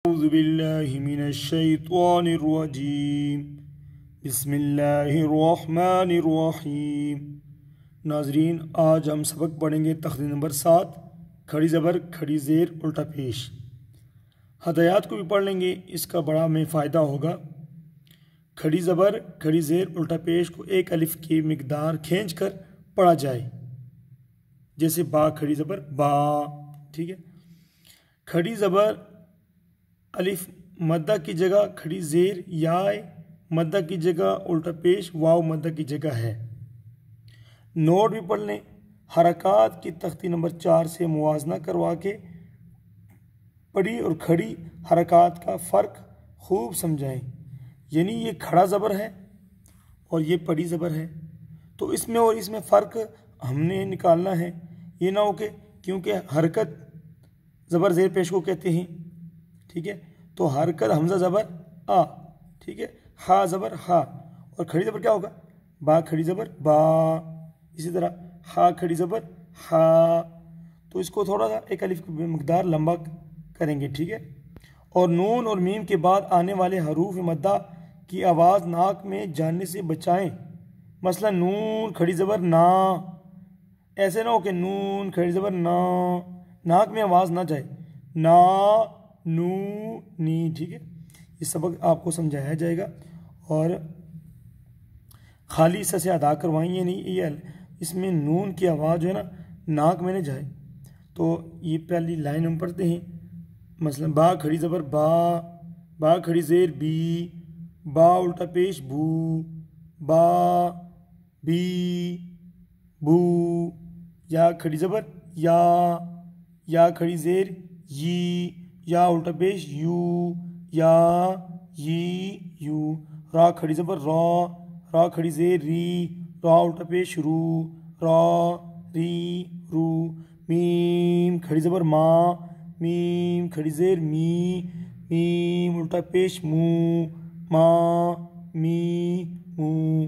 औज़ुबिल्लाहिमिनश्शैतानिर्रजीम बिस्मिल्लाहिर्रहमानिर्रहीम। नाज़रीन, आज हम सबक पढ़ेंगे तख़्ती नंबर 7 खड़ी ज़बर खड़ी ज़ेर उल्टा पेश। हदायत को भी पढ़ लेंगे, इसका बड़ा हमें फ़ायदा होगा। खड़ी ज़बर खड़ी ज़ेर उल्टा पेश को एक अलिफ की मिकदार खींच कर पढ़ा जाए, जैसे बा खड़ी ज़बर बा। ठीक है, खड़ी ज़बर अलिफ मद्दा की जगह खड़ी ज़ेर या मद्दा की जगह उल्टा पेश वाव मद्दा की जगह है। नोट भी पढ़ लें, हरकत की तख्ती नंबर 4 से मुवाजना करवा के पड़ी और खड़ी हरकत का फ़र्क खूब समझाएं। यानी ये खड़ा ज़बर है और ये पड़ी ज़बर है, तो इसमें और इसमें फ़र्क हमने निकालना है। ये ना हो कि क्योंकि हरकत ज़बर ज़ेर पेश को कहते हैं, ठीक है, तो हरकत हमज़ा ज़बर आ, ठीक है, हा ज़बर हा, और खड़ी ज़बर क्या होगा बा खड़ी ज़बर बा। इसी तरह हा खड़ी ज़बर हा, तो इसको थोड़ा सा एक अलिफ की मकदार लंबा करेंगे। ठीक है, और नून और मीम के बाद आने वाले हरूफ मद्दा की आवाज़ नाक में जाने से बचाएं। मसलन नून खड़ी ज़बर ना, ऐसे ना हो कि नून खड़ी ज़बर ना, नाक में आवाज़ ना जाए, ना नू नी। ठीक है, ये सबक आपको समझाया जाएगा और खाली से अदा करवाएंगे नहीं, ये इसमें नून की आवाज़ जो है ना नाक में न जाए। तो ये पहली लाइन हम पढ़ते हैं, मसलन बा खड़ी ज़बर बा, बा खड़ी ज़ेर बी, बा उल्टा पेश बू, बा बी बू, या खड़ी ज़बर या खड़ी ज़ेर यी, या उल्टा पेश यू, या यी यू, रा खड़ी ज़बर रा, रा खड़ी ज़ेर री, रा उल्टा पेश रू, रा री रू, मीम खड़ी ज़बर मा, मीम खड़ी ज़ेर मी, मीम उल्टा पेश मू, मा मी मू,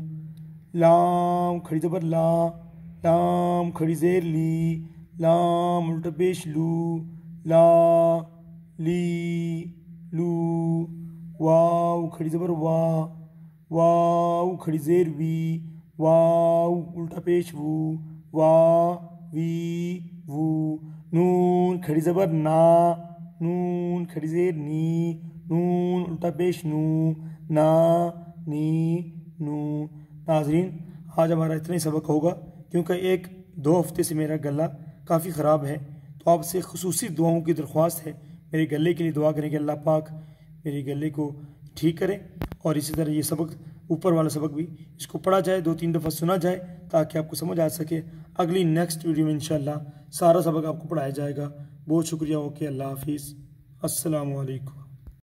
लाम खड़ी ज़बर ला, लाम खड़ी ज़ेर ली, लाम उल्टा पेश लू, ला ली लू, वाव खड़ी ज़बर वा, वाव खड़ी ज़ेर वी, वाव उल्टा पेश वू, वा वी वू, नून खड़ी ज़बर ना, नून खड़ी ज़ेर नी, नून उल्टा पेश नू, ना नी नू। नाज़रीन, आज हमारा इतना ही सबक होगा, क्योंकि 1-2 हफ्ते से मेरा गला काफ़ी ख़राब है, तो आपसे खुसूसी दुआओं की दरख्वास्त है। मेरे गले के लिए दुआ करें कि अल्लाह पाक मेरे गले को ठीक करें, और इसी तरह ये सबक ऊपर वाला सबक भी इसको पढ़ा जाए, 2-3 दफ़ा सुना जाए, ताकि आपको समझ आ सके। अगली नेक्स्ट वीडियो में इंशाल्लाह सारा सबक आपको पढ़ाया जाएगा। बहुत शुक्रिया, ओके, अल्लाह हाफिज़, अस्सलामु अलैकुम।